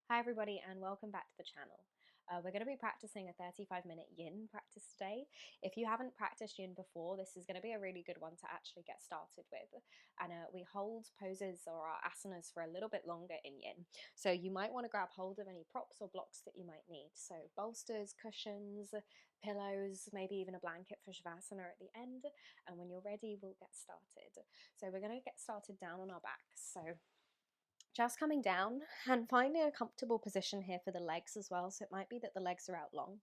Hi everybody and welcome back to the channel. We're going to be practicing a 35-minute yin practice today. If you haven't practiced yin before, this is going to be a really good one to actually get started with. And we hold poses or our asanas for a little bit longer in yin. So you might want to grab hold of any props or blocks that you might need. So bolsters, cushions, pillows, maybe even a blanket for Shavasana at the end. And when you're ready, we'll get started. So we're going to get started down on our backs. So just coming down and finding a comfortable position here for the legs as well. So it might be that the legs are out long,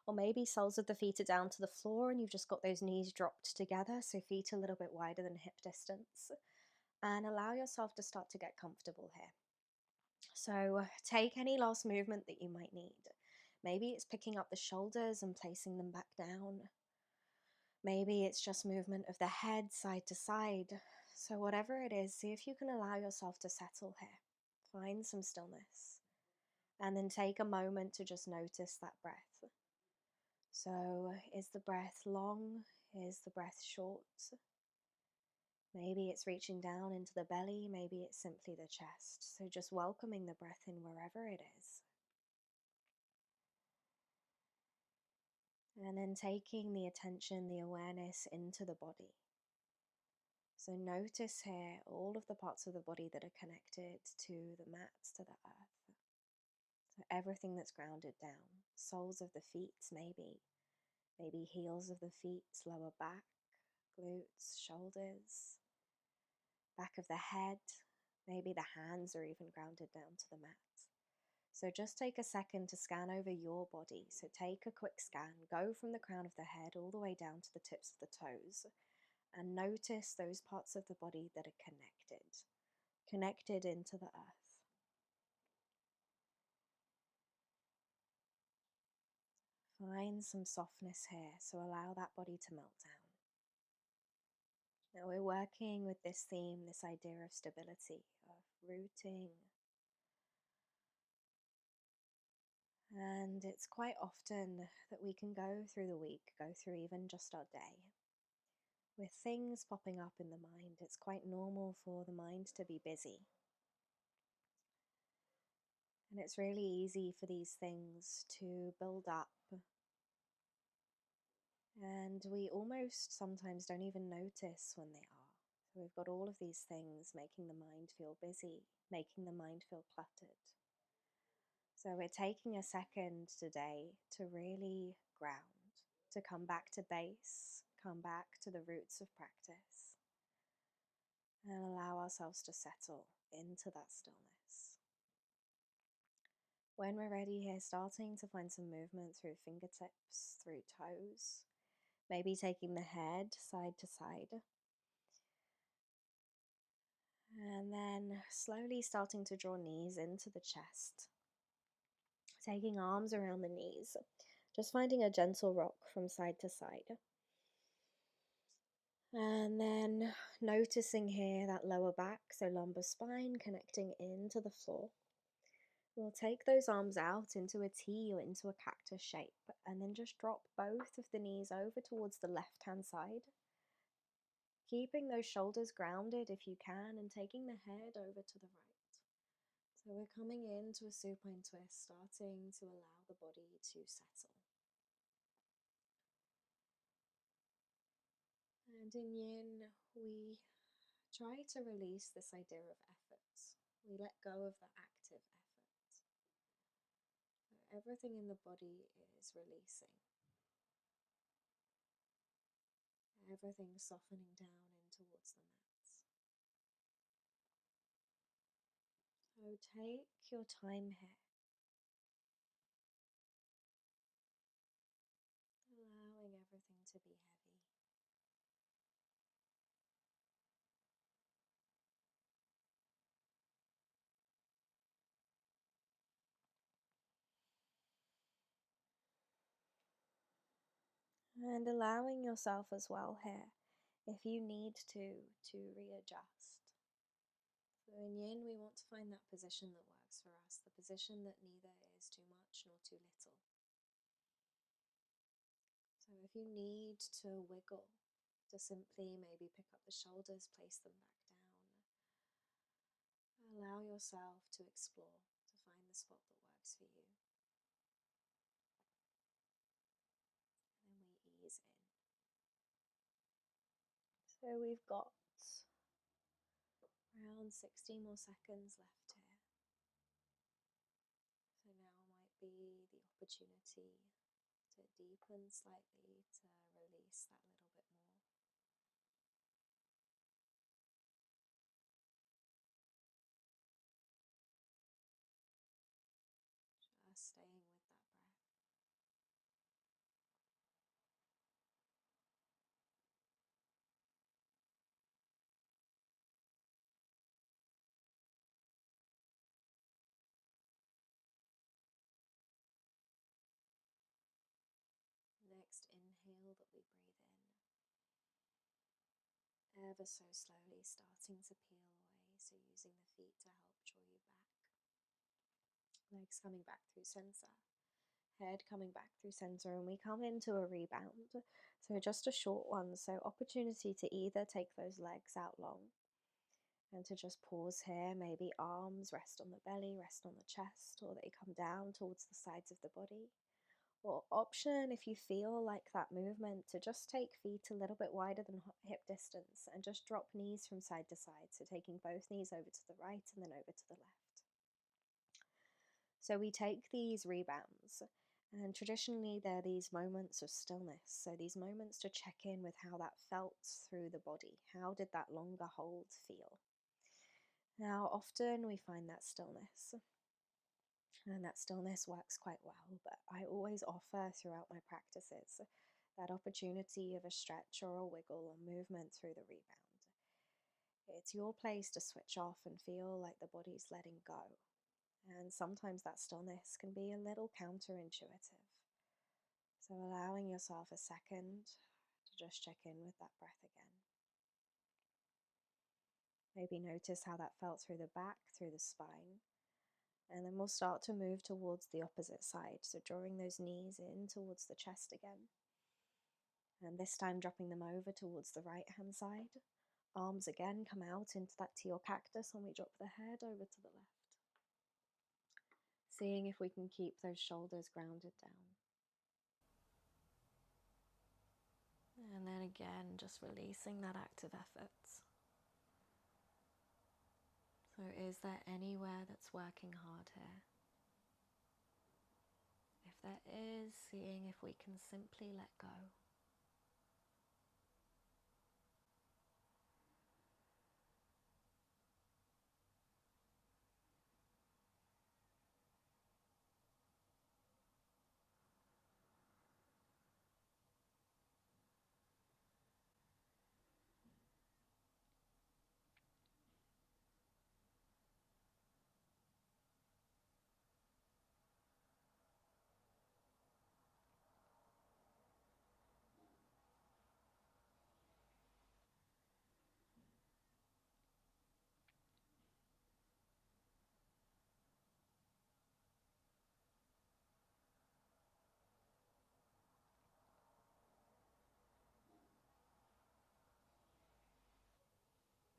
or maybe soles of the feet are down to the floor and you've just got those knees dropped together, so feet a little bit wider than hip distance. And allow yourself to start to get comfortable here. So take any last movement that you might need. Maybe it's picking up the shoulders and placing them back down. Maybe it's just movement of the head side to side. So whatever it is, see if you can allow yourself to settle here. Find some stillness. And then take a moment to just notice that breath. So is the breath long? Is the breath short? Maybe it's reaching down into the belly. Maybe it's simply the chest. So just welcoming the breath in wherever it is. And then taking the attention, the awareness into the body. So notice here all of the parts of the body that are connected to the mat, to the earth. So everything that's grounded down. Soles of the feet maybe heels of the feet, lower back, glutes, shoulders, back of the head. Maybe the hands are even grounded down to the mat. So just take a second to scan over your body. So take a quick scan, go from the crown of the head all the way down to the tips of the toes. And notice those parts of the body that are connected into the earth. Find some softness here, so allow that body to melt down. Now we're working with this theme, this idea of stability, of rooting. And it's quite often that we can go through the week, go through even just our day, with things popping up in the mind. It's quite normal for the mind to be busy. And it's really easy for these things to build up. And we almost sometimes don't even notice when they are. So we've got all of these things making the mind feel busy, making the mind feel cluttered. So we're taking a second today to really ground, to come back to base, come back to the roots of practice, and allow ourselves to settle into that stillness. When we're ready here, starting to find some movement through fingertips, through toes, maybe taking the head side to side. And then slowly starting to draw knees into the chest. Taking arms around the knees. Just finding a gentle rock from side to side. And then noticing here that lower back, so lumbar spine connecting into the floor. We'll take those arms out into a T or into a cactus shape, and then just drop both of the knees over towards the left-hand side. Keeping those shoulders grounded if you can, and taking the head over to the right. So we're coming into a supine twist, starting to allow the body to settle. And in yin, we try to release this idea of effort. We let go of the active effort. So everything in the body is releasing. Everything softening down in towards the mat. So take your time here. Allowing everything to be heavy. And allowing yourself as well here, if you need to readjust. So in yin, we want to find that position that works for us, the position that neither is too much nor too little. So if you need to wiggle, to simply maybe pick up the shoulders, place them back down. Allow yourself to explore, to find the spot that nice for you. And then we ease in. So we've got around 60 more seconds left here. So now might be the opportunity to deepen slightly, to release that little bit more. Just staying with that breath. Next inhale that we breathe in, ever so slowly starting to peel away, so using the feet to help draw you back. Legs coming back through center, head coming back through center, and we come into a rebound. So just a short one, so opportunity to either take those legs out long and to just pause here, maybe arms rest on the belly, rest on the chest, or they come down towards the sides of the body. Or option, if you feel like that movement, to just take feet a little bit wider than hip distance and just drop knees from side to side. So taking both knees over to the right and then over to the left. So we take these rebounds, and traditionally they're these moments of stillness. So these moments to check in with how that felt through the body. How did that longer hold feel? Now, often we find that stillness, and that stillness works quite well, but I always offer throughout my practices that opportunity of a stretch or a wiggle or movement through the rebound. It's your place to switch off and feel like the body's letting go. And sometimes that stillness can be a little counterintuitive. So allowing yourself a second to just check in with that breath again. Maybe notice how that felt through the back, through the spine. And then we'll start to move towards the opposite side. So drawing those knees in towards the chest again. And this time dropping them over towards the right hand side. Arms again come out into that teal cactus when we drop the head over to the left. Seeing if we can keep those shoulders grounded down. And then again, just releasing that active effort. So is there anywhere that's working hard here? If there is, seeing if we can simply let go.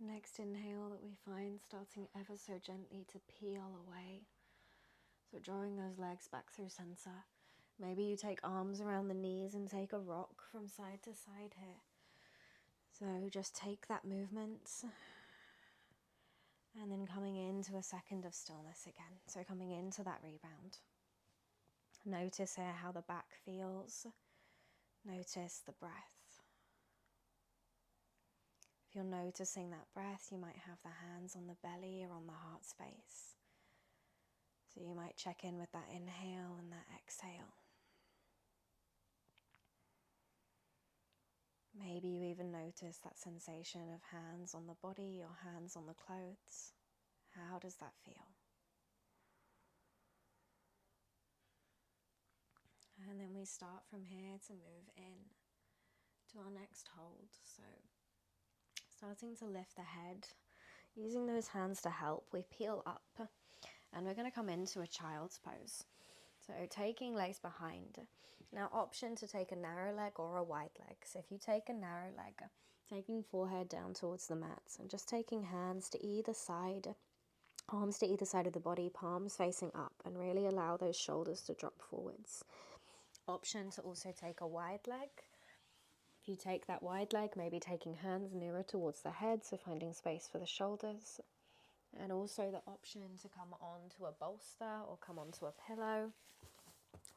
Next inhale that we find starting ever so gently to peel away. So drawing those legs back through center. Maybe you take arms around the knees and take a rock from side to side here. So just take that movement and then coming into a second of stillness again. So coming into that rebound. Notice here how the back feels. Notice the breath. If you're noticing that breath, you might have the hands on the belly or on the heart space. So you might check in with that inhale and that exhale. Maybe you even notice that sensation of hands on the body or hands on the clothes. How does that feel? And then we start from here to move in to our next hold. So starting to lift the head, using those hands to help, we peel up and we're going to come into a child's pose. So taking legs behind. Now option to take a narrow leg or a wide leg. So if you take a narrow leg, taking forehead down towards the mat and just taking hands to either side Arms to either side of the body, palms facing up, and really allow those shoulders to drop forwards. Option to also take a wide leg. If you take that wide leg, maybe taking hands nearer towards the head, so finding space for the shoulders. And also the option to come onto a bolster or come onto a pillow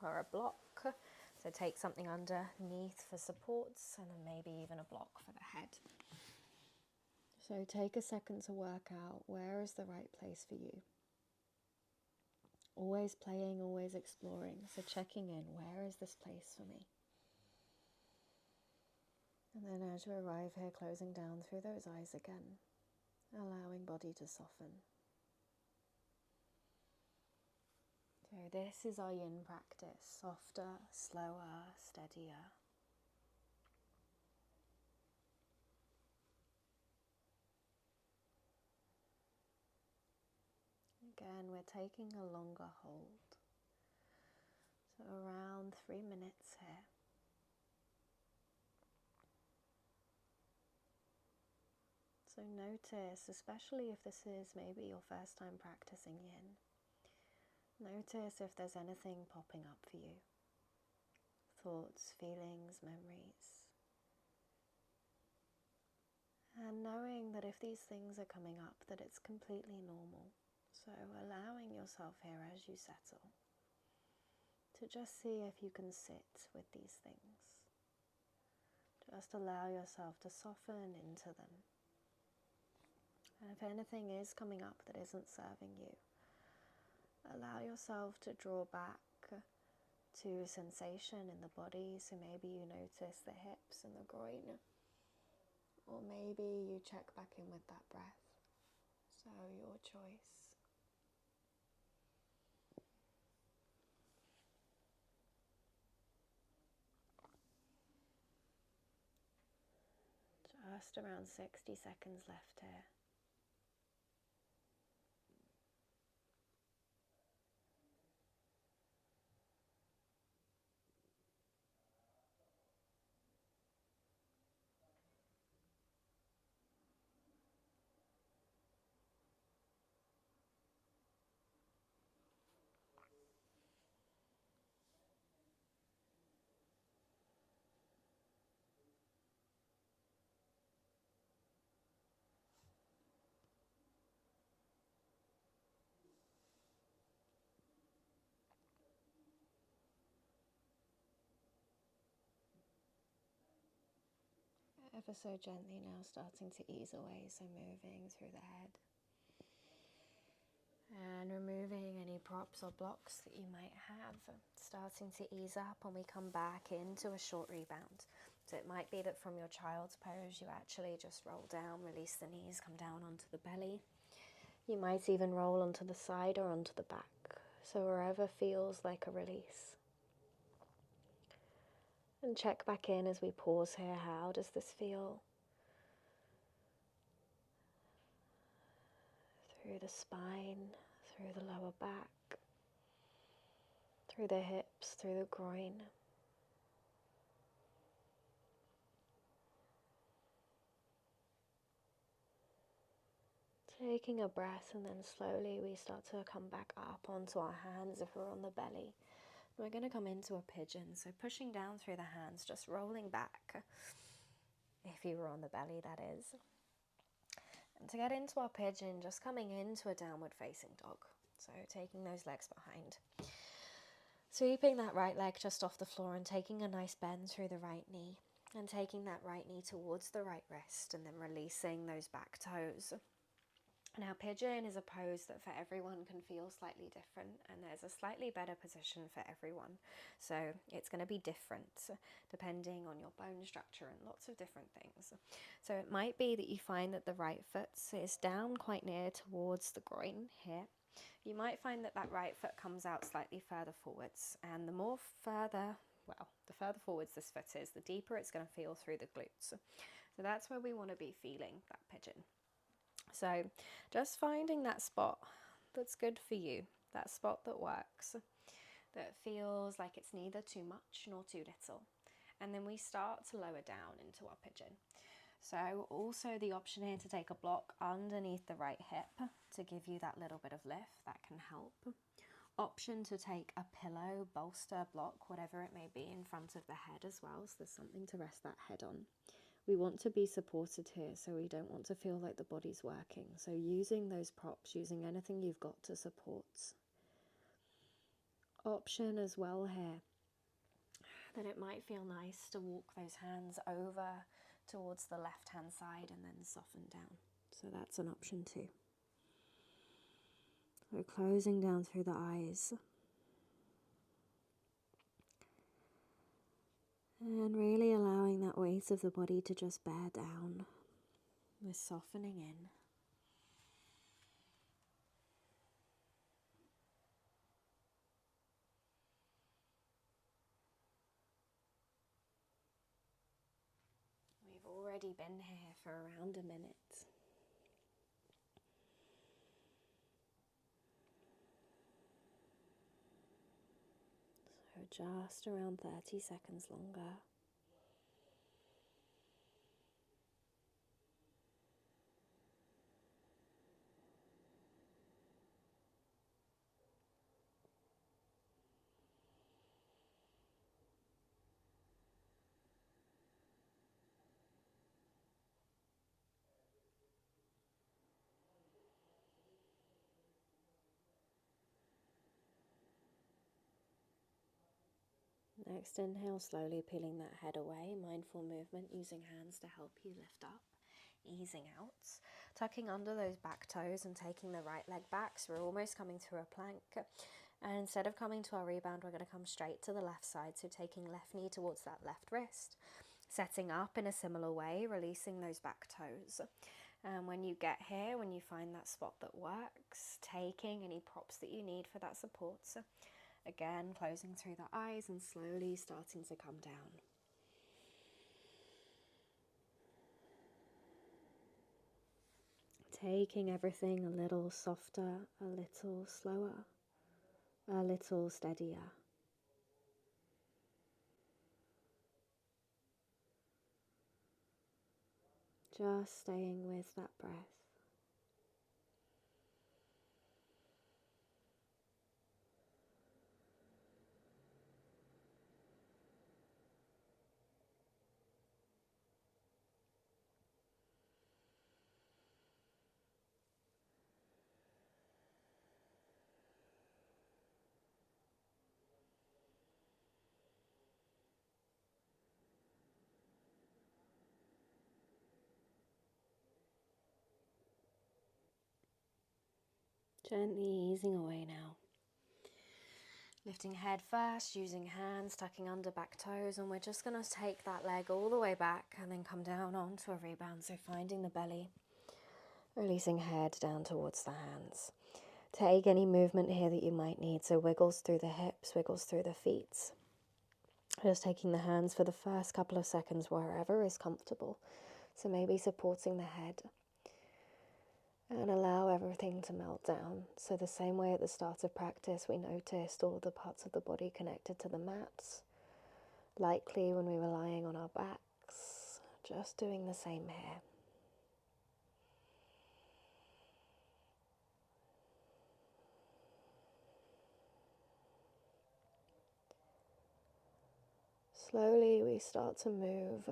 or a block. So take something underneath for supports, and then maybe even a block for the head. So take a second to work out where is the right place for you. Always playing, always exploring. So checking in, where is this place for me? And then as you arrive here, closing down through those eyes again, allowing body to soften. So this is our yin practice, softer, slower, steadier. Again, we're taking a longer hold. So around 3 minutes here. So notice, especially if this is maybe your first time practicing yin, notice if there's anything popping up for you. Thoughts, feelings, memories. And knowing that if these things are coming up, that it's completely normal. So allowing yourself here as you settle to just see if you can sit with these things. Just allow yourself to soften into them. And if anything is coming up that isn't serving you, allow yourself to draw back to sensation in the body. So maybe you notice the hips and the groin, or maybe you check back in with that breath. So your choice. Just around 60 seconds left here. Ever so gently now starting to ease away, so moving through the head. And removing any props or blocks that you might have. Starting to ease up, and we come back into a short rebound. So it might be that from your child's pose you actually just roll down, release the knees, come down onto the belly. You might even roll onto the side or onto the back. So wherever feels like a release. And check back in as we pause here. How does this feel? Through the spine, through the lower back, through the hips, through the groin. Taking a breath, and then slowly we start to come back up onto our hands if we're on the belly. We're going to come into a pigeon, so pushing down through the hands, just rolling back, if you were on the belly, that is. And to get into our pigeon, just coming into a downward facing dog. So taking those legs behind. Sweeping that right leg just off the floor and taking a nice bend through the right knee. And taking that right knee towards the right wrist, and then releasing those back toes. Now, pigeon is a pose that for everyone can feel slightly different, and there's a slightly better position for everyone. So it's going to be different depending on your bone structure and lots of different things. So it might be that you find that the right foot is down quite near towards the groin here. You might find that that right foot comes out slightly further forwards, and the further forwards this foot is, the deeper it's going to feel through the glutes. So that's where we want to be feeling that pigeon. So just finding that spot that's good for you, that spot that works, that feels like it's neither too much nor too little. And then we start to lower down into our pigeon. So also the option here to take a block underneath the right hip to give you that little bit of lift, that can help. Option to take a pillow, bolster, block, whatever it may be, in front of the head as well, so there's something to rest that head on. We want to be supported here, so we don't want to feel like the body's working. So using those props, using anything you've got to support. Option as well here, that it might feel nice to walk those hands over towards the left hand side and then soften down. So that's an option too. We're closing down through the eyes. And really allowing that weight of the body to just bear down. We're softening in. We've already been here for around a minute. So just around 30 seconds longer. Next inhale, slowly peeling that head away, mindful movement using hands to help you lift up, easing out, tucking under those back toes and taking the right leg back, so we're almost coming through a plank. And instead of coming to our rebound, we're going to come straight to the left side, so taking left knee towards that left wrist, setting up in a similar way, releasing those back toes. And when you get here, when you find that spot that works, taking any props that you need for that support. So again, closing through the eyes and slowly starting to come down. Taking everything a little softer, a little slower, a little steadier. Just staying with that breath. Gently easing away now. Lifting head first, using hands, tucking under back toes, and we're just going to take that leg all the way back and then come down onto a rebound, so finding the belly, releasing head down towards the hands. Take any movement here that you might need, so wiggles through the hips, wiggles through the feet. Just taking the hands for the first couple of seconds wherever is comfortable, so maybe supporting the head. And allow everything to melt down. So the same way at the start of practice we noticed all the parts of the body connected to the mats. Likely when we were lying on our backs, just doing the same here. Slowly we start to move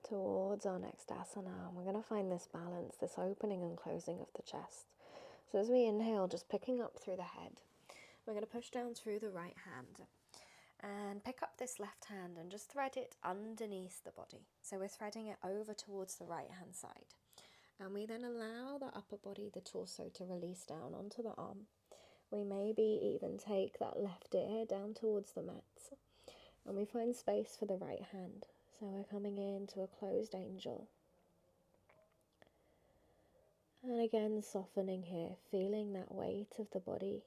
towards our next asana. We're going to find this balance, this opening and closing of the chest. So as we inhale, just picking up through the head, we're going to push down through the right hand and pick up this left hand and just thread it underneath the body. So we're threading it over towards the right hand side. And we then allow the upper body, the torso, to release down onto the arm. We maybe even take that left ear down towards the mats. And we find space for the right hand. So we're coming into a closed angel. And again, softening here, feeling that weight of the body.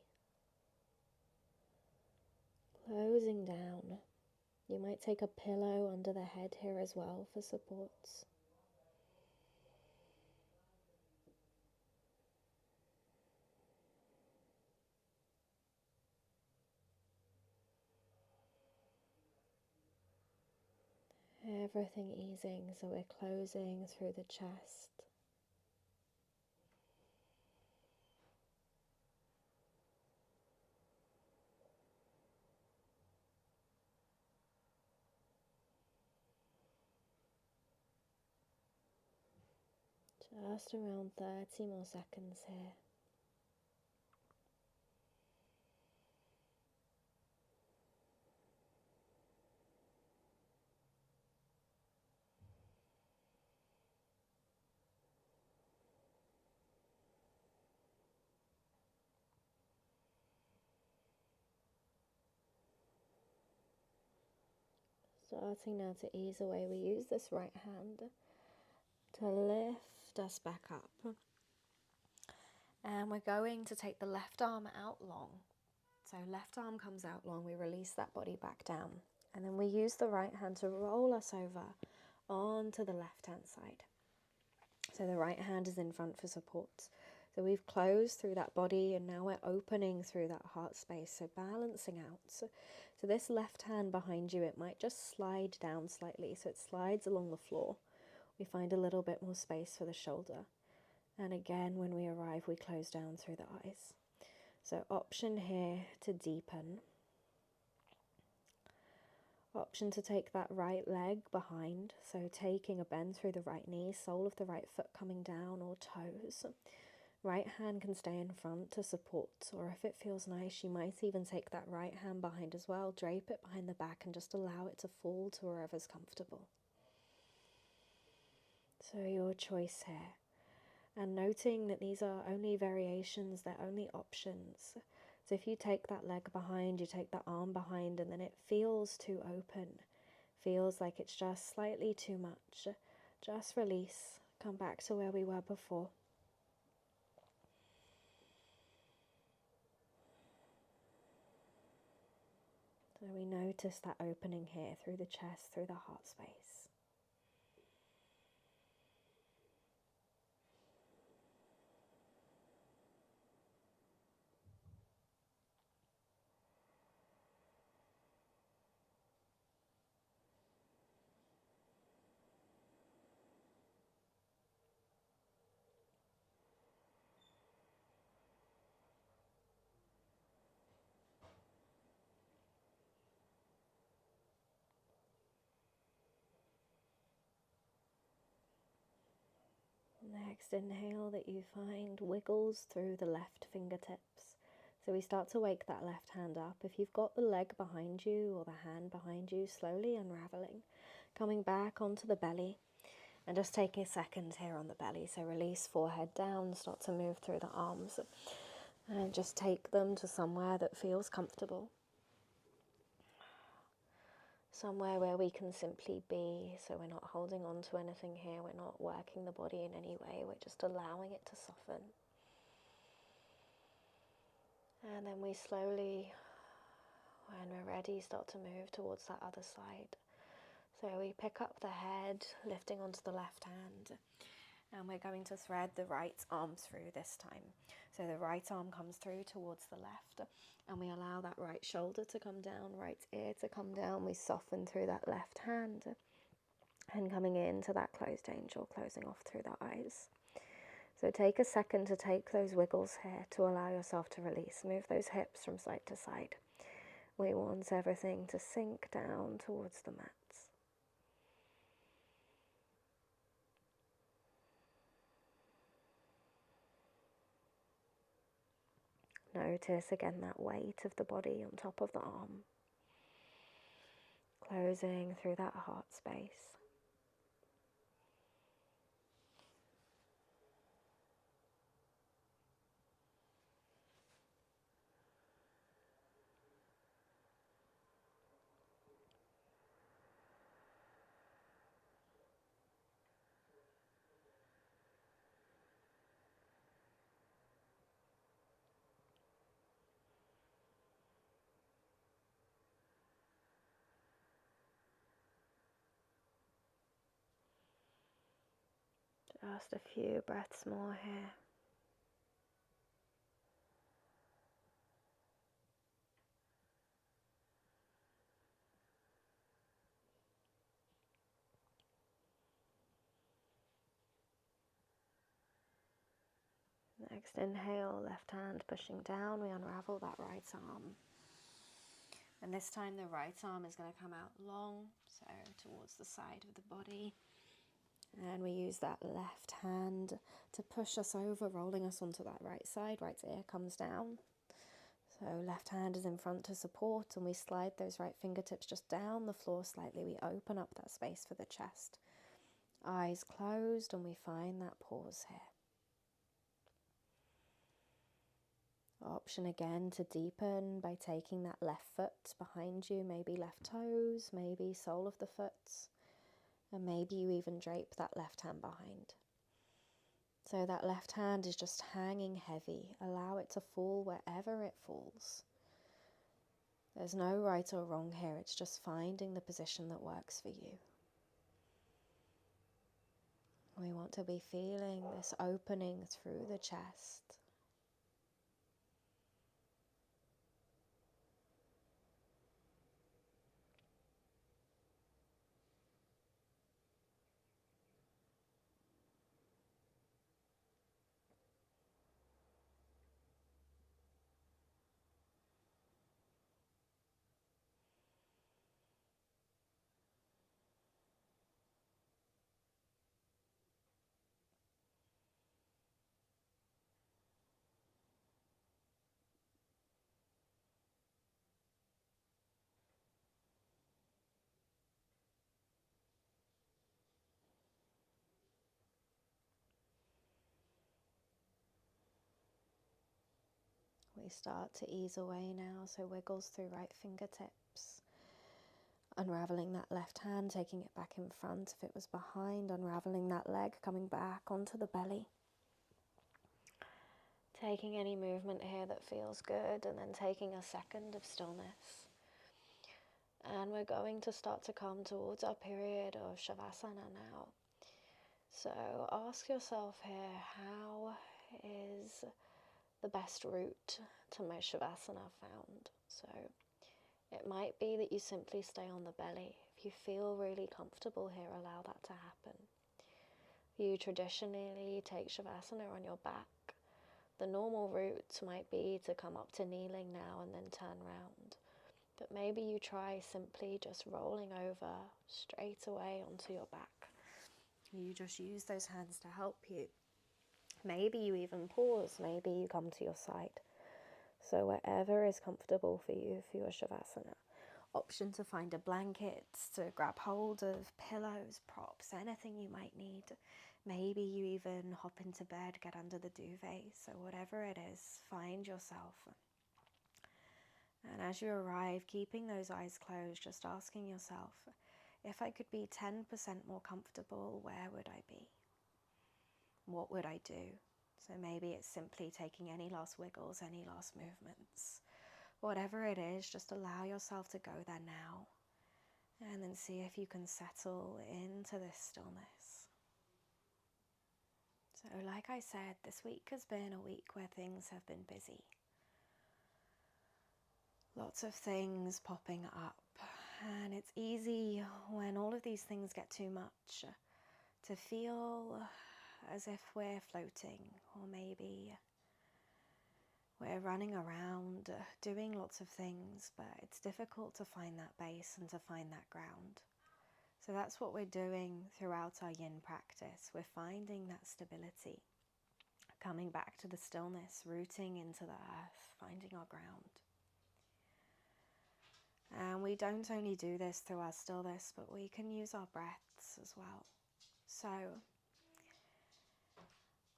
Closing down. You might take a pillow under the head here as well for support. Everything easing, so we're closing through the chest. Just around 30 more seconds here. Starting now to ease away, we use this right hand to lift us back up. And we're going to take the left arm out long. So left arm comes out long, we release that body back down. And then we use the right hand to roll us over onto the left hand side. So the right hand is in front for support. So we've closed through that body and now we're opening through that heart space, so balancing out. So this left hand behind you, it might just slide down slightly, so it slides along the floor. We find a little bit more space for the shoulder. And again, when we arrive, we close down through the eyes. So option here to deepen. Option to take that right leg behind, so taking a bend through the right knee, sole of the right foot coming down or toes. Right hand can stay in front to support, or if it feels nice, you might even take that right hand behind as well, drape it behind the back and just allow it to fall to wherever's comfortable. So your choice here. And noting that these are only variations, they're only options. So if you take that leg behind, you take that arm behind, and then it feels too open, feels like it's just slightly too much, just release, come back to where we were before. So we notice that opening here through the chest, through the heart space. Next inhale that you find wiggles through the left fingertips. So we start to wake that left hand up. If you've got the leg behind you or the hand behind you, slowly unraveling, coming back onto the belly. And just take a second here on the belly. So release forehead down, start to move through the arms. And just take them to somewhere that feels comfortable. Somewhere where we can simply be, so we're not holding on to anything here, we're not working the body in any way, we're just allowing it to soften. And then we slowly, when we're ready, start to move towards that other side. So we pick up the head, lifting onto the left hand, and we're going to thread the right arm through this time. So the right arm comes through towards the left, and we allow that right shoulder to come down, right ear to come down. We soften through that left hand, and coming into that closed angel, closing off through the eyes. So take a second to take those wiggles here to allow yourself to release. Move those hips from side to side. We want everything to sink down towards the mats. Notice again that weight of the body on top of the arm. Closing through that heart space. Just a few breaths more here. Next inhale, left hand pushing down, we unravel that right arm. And this time the right arm is going to come out long, so towards the side of the body. And we use that left hand to push us over, rolling us onto that right side. Right ear comes down. So left hand is in front to support, and we slide those right fingertips just down the floor slightly. We open up that space for the chest. Eyes closed, and we find that pause here. Option again to deepen by taking that left foot behind you, maybe left toes, maybe sole of the foot, and maybe you even drape that left hand behind. So that left hand is just hanging heavy. Allow it to fall wherever it falls. There's no right or wrong here, it's just finding the position that works for you. We want to be feeling this opening through the chest. We start to ease away now, so wiggles through right fingertips. Unraveling that left hand, taking it back in front if it was behind, unraveling that leg, coming back onto the belly. Taking any movement here that feels good, and then taking a second of stillness. And we're going to start to come towards our period of Shavasana now. So ask yourself here, how is the best route to my Shavasana found? So it might be that you simply stay on the belly. If you feel really comfortable here, allow that to happen. You traditionally take Shavasana on your back. The normal route might be to come up to kneeling now and then turn round. But maybe you try simply just rolling over straight away onto your back. You just use those hands to help you. Maybe you even pause, maybe you come to your side. So wherever is comfortable for you for your Shavasana. Option to find a blanket, to grab hold of pillows, props, anything you might need. Maybe you even hop into bed, get under the duvet. So whatever it is, find yourself. And as you arrive, keeping those eyes closed, just asking yourself, if I could be 10% more comfortable, where would I be? What would I do? So maybe it's simply taking any last wiggles, any last movements. Whatever it is, just allow yourself to go there now. And then see if you can settle into this stillness. So like I said, this week has been a week where things have been busy. Lots of things popping up. And it's easy when all of these things get too much to feel as if we're floating, or maybe we're running around doing lots of things, but it's difficult to find that base and to find that ground. So that's what we're doing throughout our yin practice. We're finding that stability, coming back to the stillness, rooting into the earth, finding our ground. And we don't only do this through our stillness, but we can use our breaths as well. So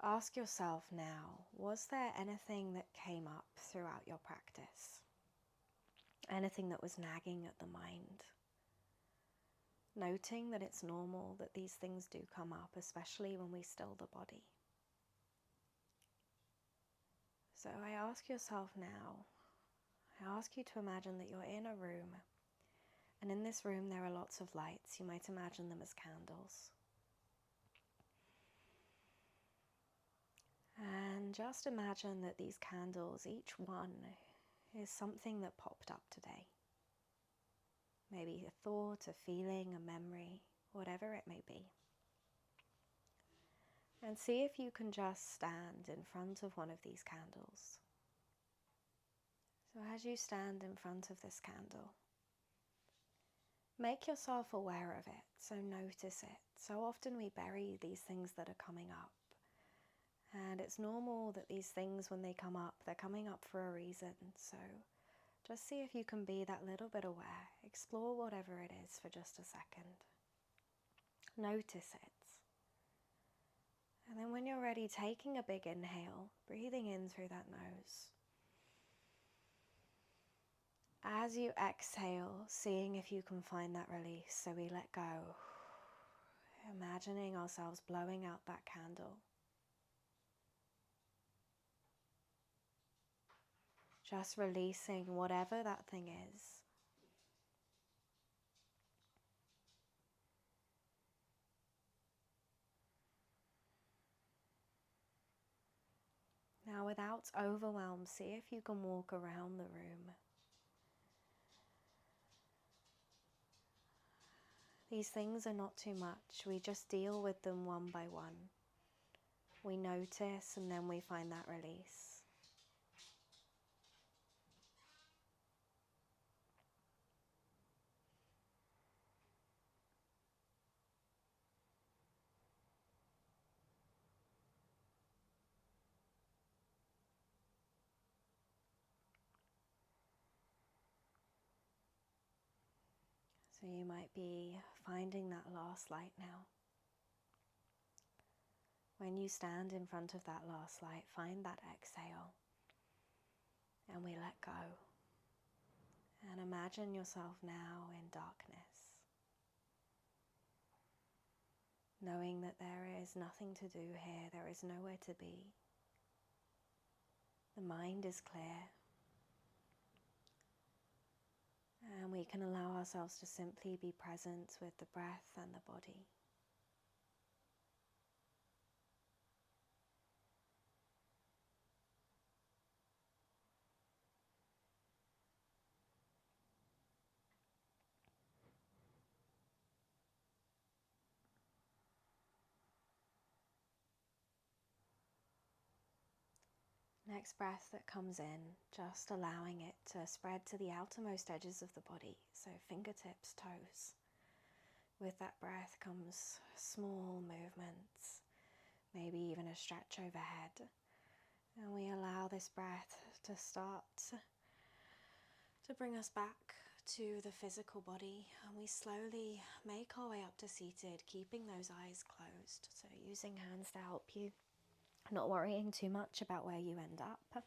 ask yourself now, was there anything that came up throughout your practice? Anything that was nagging at the mind? Noting that it's normal that these things do come up, especially when we still the body. So I ask yourself now, I ask you to imagine that you're in a room, and in this room there are lots of lights. You might imagine them as candles. And just imagine that these candles, each one, is something that popped up today. Maybe a thought, a feeling, a memory, whatever it may be. And see if you can just stand in front of one of these candles. So as you stand in front of this candle, make yourself aware of it, so notice it. So often we bury these things that are coming up. And it's normal that these things, when they come up, they're coming up for a reason. So just see if you can be that little bit aware. Explore whatever it is for just a second. Notice it. And then when you're ready, taking a big inhale, breathing in through that nose. As you exhale, seeing if you can find that release, so we let go. Imagining ourselves blowing out that candle. Just releasing whatever that thing is. Now, without overwhelm, see if you can walk around the room. These things are not too much. We just deal with them one by one. We notice and then we find that release. So you might be finding that last light now. When you stand in front of that last light, find that exhale. And we let go. And imagine yourself now in darkness. Knowing that there is nothing to do here, there is nowhere to be. The mind is clear. And we can allow ourselves to simply be present with the breath and the body. Next breath that comes in, just allowing it to spread to the outermost edges of the body, so fingertips, toes. With that breath comes small movements, maybe even a stretch overhead. And we allow this breath to start to bring us back to the physical body, and we slowly make our way up to seated, keeping those eyes closed. So using hands to help you, not worrying too much about where you end up.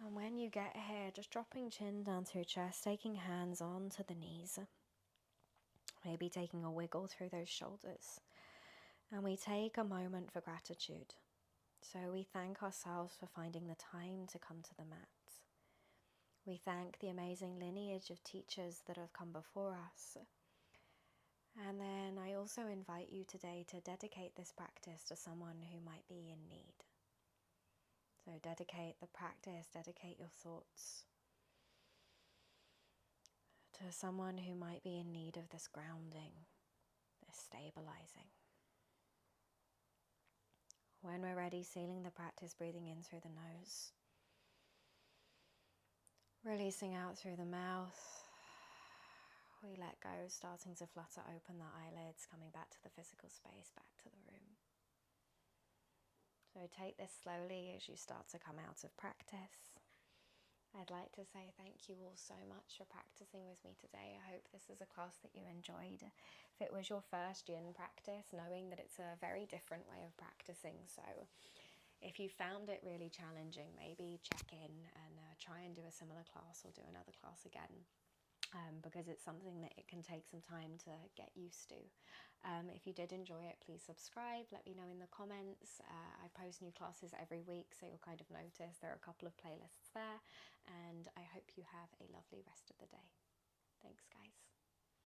And when you get here, just dropping chin down through chest, taking hands onto the knees, maybe taking a wiggle through those shoulders. And we take a moment for gratitude. So we thank ourselves for finding the time to come to the mat. We thank the amazing lineage of teachers that have come before us. And then I also invite you today to dedicate this practice to someone who might be in need. So dedicate the practice, dedicate your thoughts to someone who might be in need of this grounding, this stabilizing. When we're ready, sealing the practice, breathing in through the nose. Releasing out through the mouth. We let go, starting to flutter open the eyelids, coming back to the physical space, back to the room. So take this slowly as you start to come out of practice. I'd like to say thank you all so much for practicing with me today. I hope this is a class that you enjoyed. If it was your first YIN practice, knowing that it's a very different way of practicing, so if you found it really challenging, maybe check in and try and do a similar class or do another class again. Because it's something that it can take some time to get used to. If you did enjoy it, please subscribe, let me know in the comments. I post new classes every week, so you'll kind of notice there are a couple of playlists there, and I hope you have a lovely rest of the day. Thanks, guys.